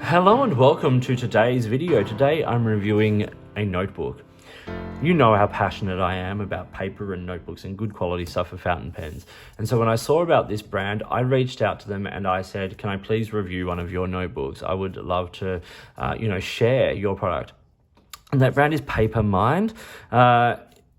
Hello and welcome to today's video. Today I'm reviewing a notebook. You know how passionate I am about paper and notebooks and good quality stuff for fountain pens. And so when I saw about this brand, I reached out to them and I said, can I please review one of your notebooks? I would love to, share your product. And that brand is Papermind.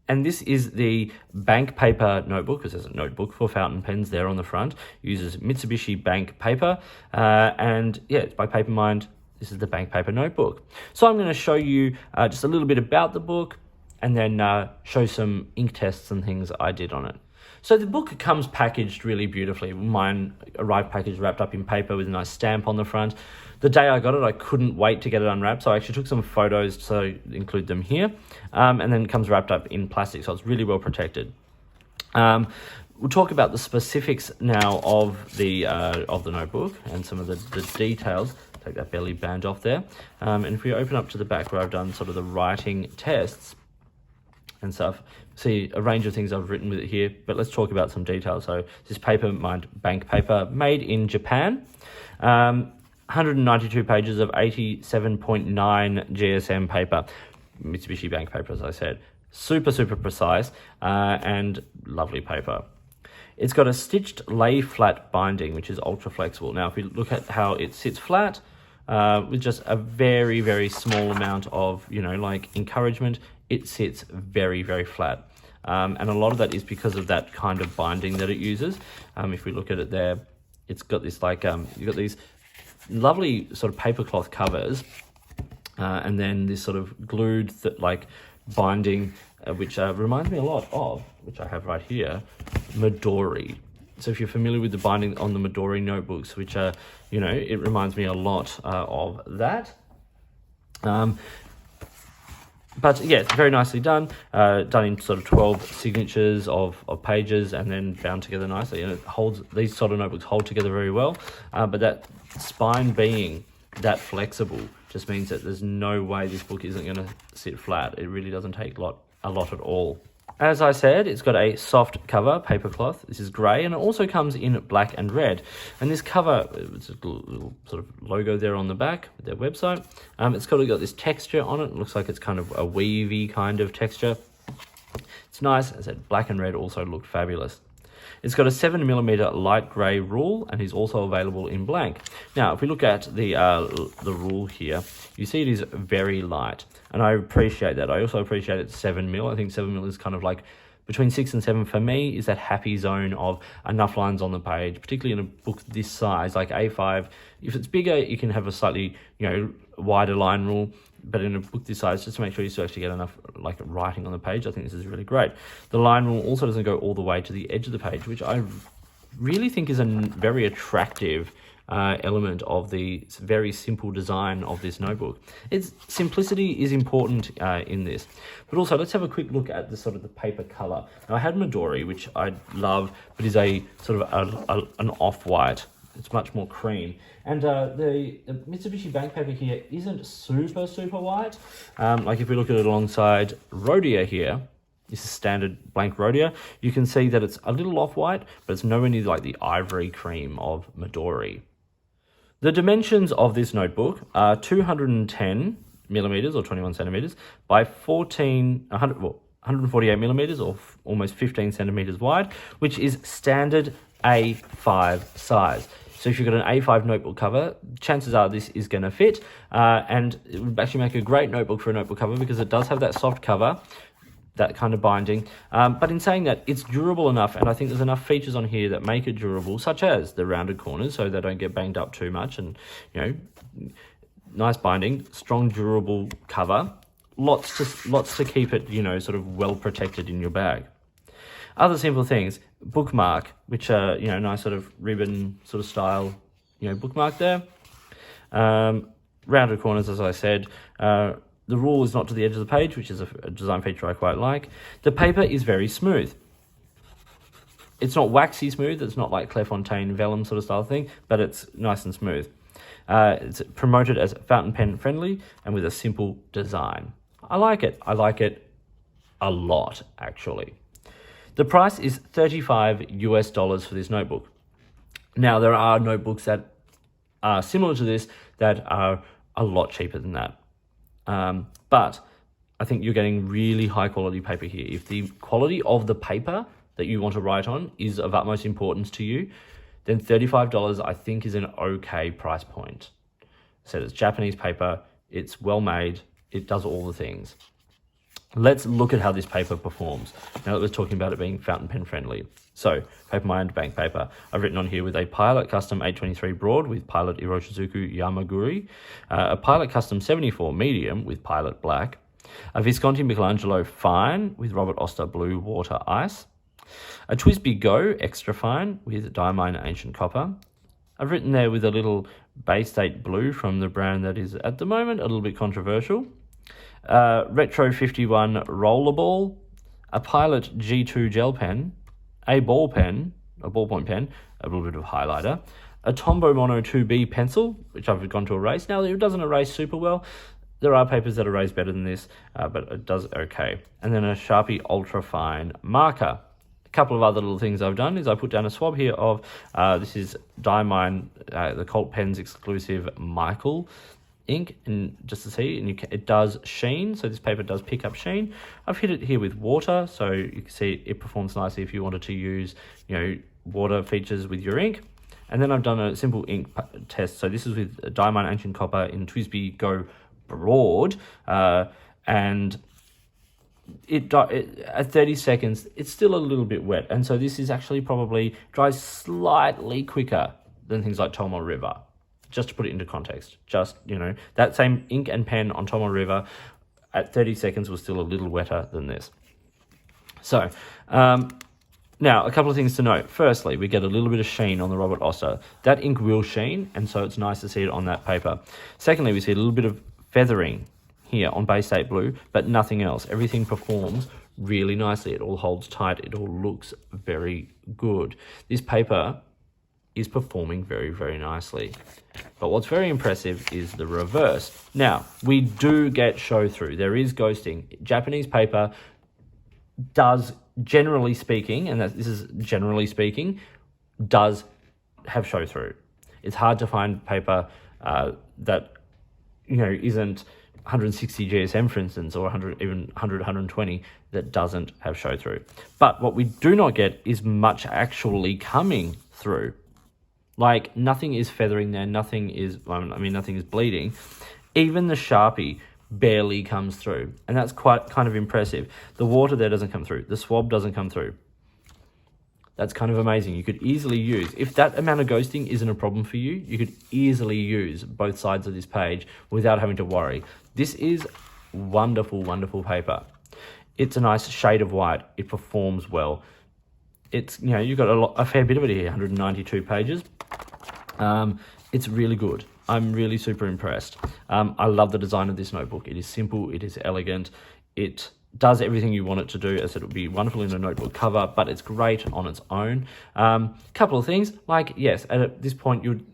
And this is the bank paper notebook, because there's a notebook for fountain pens there on the front. It uses Mitsubishi bank paper. It's by Papermind. This is the bank paper notebook. So I'm going to show you just a little bit about the book and then show some ink tests and things I did on it. So the book comes packaged really beautifully. Mine arrived packaged wrapped up in paper with a nice stamp on the front. The day I got it, I couldn't wait to get it unwrapped, so I actually took some photos to include them here, and then it comes wrapped up in plastic, so it's really well protected. We'll talk about the specifics now of the notebook and some of the details. Take that belly band off there, and if we open up to the back where I've done sort of the writing tests and stuff, see a range of things I've written with it here, but let's talk about some details. So this Papermind bank paper, made in Japan. 192 pages of 87.9 GSM paper, Mitsubishi bank paper, as I said. Super precise and lovely paper. It's got a stitched lay flat binding, which is ultra flexible. Now, if we look at how it sits flat, with just a very small amount of, encouragement, it sits very flat. And a lot of that is because of that kind of binding that it uses. If we look at it there, it's got this you've got these lovely sort of paper cloth covers, and then this sort of glued binding, which reminds me a lot of, which I have right here, Midori. So if you're familiar with the binding on the Midori notebooks, which it reminds me a lot of that. But yeah, it's very nicely done, done in sort of 12 signatures of pages and then bound together nicely. And it holds, these sort of notebooks hold together very well, but that spine being that flexible just means that there's no way this book isn't going to sit flat. It really doesn't take a lot at all. As I said, it's got a soft cover, paper cloth. This is grey, and it also comes in black and red. And this cover, it's a little sort of logo there on the back with their website. It's got this texture on it. It looks like it's kind of a weavy kind of texture. It's nice. As I said, black and red also look fabulous. It's got a 7mm light grey rule and is also available in blank. Now, if we look at the rule here, you see it is very light, and I appreciate that. I also appreciate it's 7mm. I think 7mm is kind of like between 6 and 7 for me is that happy zone of enough lines on the page, particularly in a book this size, like A5. If it's bigger, you can have a slightly wider line rule. But in a book this size, just to make sure you still actually get enough writing on the page, I think this is really great. The line rule also doesn't go all the way to the edge of the page, which I really think is a very attractive element of the very simple design of this notebook. Its simplicity is important in this. But also, let's have a quick look at the paper color. Now, I had Midori, which I love, but is a sort of an off-white. It's much more cream. And the Mitsubishi bank paper here isn't super white. If we look at it alongside Rhodia here, this is standard blank Rhodia, you can see that it's a little off-white, but it's nowhere near like the ivory cream of Midori. The dimensions of this notebook are 210mm or 21 centimeters by 148 millimeters or almost 15 centimeters wide, which is standard A5 size. So if you've got an A5 notebook cover, chances are this is going to fit, and it would actually make a great notebook for a notebook cover because it does have that soft cover, that kind of binding. But in saying that, it's durable enough, and I think there's enough features on here that make it durable, such as the rounded corners so they don't get banged up too much, and nice binding, strong durable cover, lots to keep it sort of well protected in your bag. Other simple things, bookmark, which are, nice sort of ribbon sort of style, bookmark there. Rounded corners, as I said. The rule is not to the edge of the page, which is a design feature I quite like. The paper is very smooth. It's not waxy smooth. It's not like Clairefontaine vellum sort of style thing, but it's nice and smooth. It's promoted as fountain pen friendly and with a simple design. I like it. I like it a lot, actually. The price is $35 US for this notebook. Now, there are notebooks that are similar to this that are a lot cheaper than that. But I think you're getting really high quality paper here. If the quality of the paper that you want to write on is of utmost importance to you, then $35 I think is an okay price point. So it's Japanese paper, it's well made, it does all the things. Let's look at how this paper performs now that we're talking about it being fountain pen friendly. So, Papermind bank paper. I've written on here with a Pilot Custom 823 broad with Pilot Iroshizuku Yamaguri, a Pilot Custom 74 medium with Pilot black, a Visconti Michelangelo fine with Robert Oster blue water ice, a TWSBI Go extra fine with Diamine ancient copper. I've written there with a little Bay State blue from the brand that is at the moment a little bit controversial. Retro 51 rollerball, a Pilot G2 gel pen, a ball pen, a ballpoint pen, a little bit of highlighter, a Tombow Mono 2B pencil, which I've gone to erase. Now, it doesn't erase super well. There are papers that erase better than this, but it does okay. And then a Sharpie Ultra Fine marker. A couple of other little things I've done is I put down a swab here of, this is Diamine, the Colt Pens exclusive Michael ink, and just to see, and it does sheen, so this paper does pick up sheen. I've hit it here with water, so you can see it performs nicely if you wanted to use, water features with your ink. And then I've done a simple ink test. So this is with Diamine Ancient Copper in TWSBI Go Broad, and it at 30 seconds, it's still a little bit wet, and so this is actually probably dries slightly quicker than things like Tomoe River. Just to put it into context, that same ink and pen on Tomoe River at 30 seconds was still a little wetter than this. So, now a couple of things to note. Firstly, we get a little bit of sheen on the Robert Oster. That ink will sheen, and so it's nice to see it on that paper. Secondly, we see a little bit of feathering here on Bay State Blue, but nothing else. Everything performs really nicely. It all holds tight. It all looks very good. This paper is performing very, very nicely. But what's very impressive is the reverse. Now, we do get show through. There is ghosting. Japanese paper does, generally speaking, and this is generally speaking, does have show through. It's hard to find paper that, isn't 160 GSM, for instance, or 100, even 100, 120, that doesn't have show through. But what we do not get is much actually coming through. Like, nothing is feathering there, nothing is bleeding. Even the Sharpie barely comes through, and that's kind of impressive. The water there doesn't come through. The swab doesn't come through. That's kind of amazing. You could easily use, if that amount of ghosting isn't a problem for you, you could easily use both sides of this page without having to worry. This is wonderful, wonderful paper. It's a nice shade of white. It performs well. It's, you've got a fair bit of it here, 192 pages. It's really good. I'm really super impressed. I love the design of this notebook. It is simple, it is elegant, it does everything you want it to do. As I said, it would be wonderful in a notebook cover, but it's great on its own. Couple of things, like, yes, at this point you'd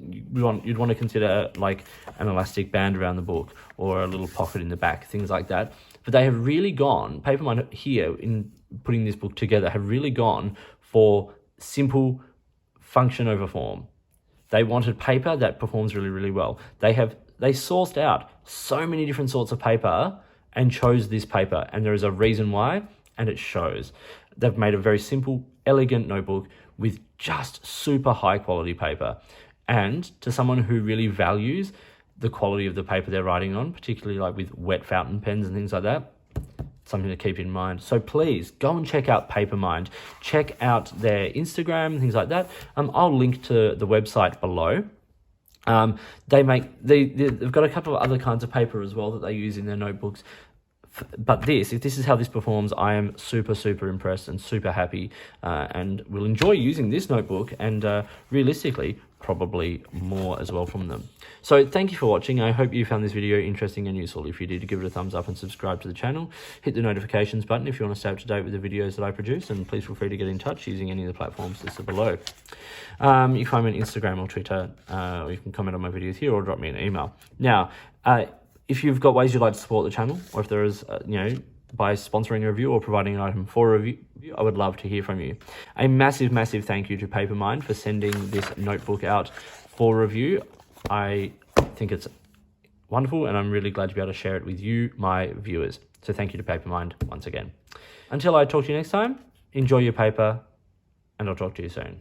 want to consider like an elastic band around the book or a little pocket in the back, things like that. But they have really gone, Papermind here in putting this book together, have really gone for simple function over form. They wanted paper that performs really, really well. They sourced out so many different sorts of paper and chose this paper, and there is a reason why, and it shows. They've made a very simple, elegant notebook with just super high quality paper. And to someone who really values the quality of the paper they're writing on, particularly like with wet fountain pens and things like that, something to keep in mind. So please go and check out Papermind. Check out their Instagram, things like that. I'll link to the website below. They've got a couple of other kinds of paper as well that they use in their notebooks. But if this is how this performs, I am super, super impressed and super happy, and will enjoy using this notebook and realistically, probably more as well from them. So thank you for watching. I hope you found this video interesting and useful. If you did, give it a thumbs up and subscribe to the channel. Hit the notifications button if you want to stay up to date with the videos that I produce, and please feel free to get in touch using any of the platforms listed below. You can find me on Instagram or Twitter, or you can comment on my videos here or drop me an email. Now, if you've got ways you'd like to support the channel, or if there is, by sponsoring a review or providing an item for a review, I would love to hear from you. A massive, massive thank you to Papermind for sending this notebook out for review. I think it's wonderful, and I'm really glad to be able to share it with you, my viewers. So thank you to Papermind once again. Until I talk to you next time, enjoy your paper, and I'll talk to you soon.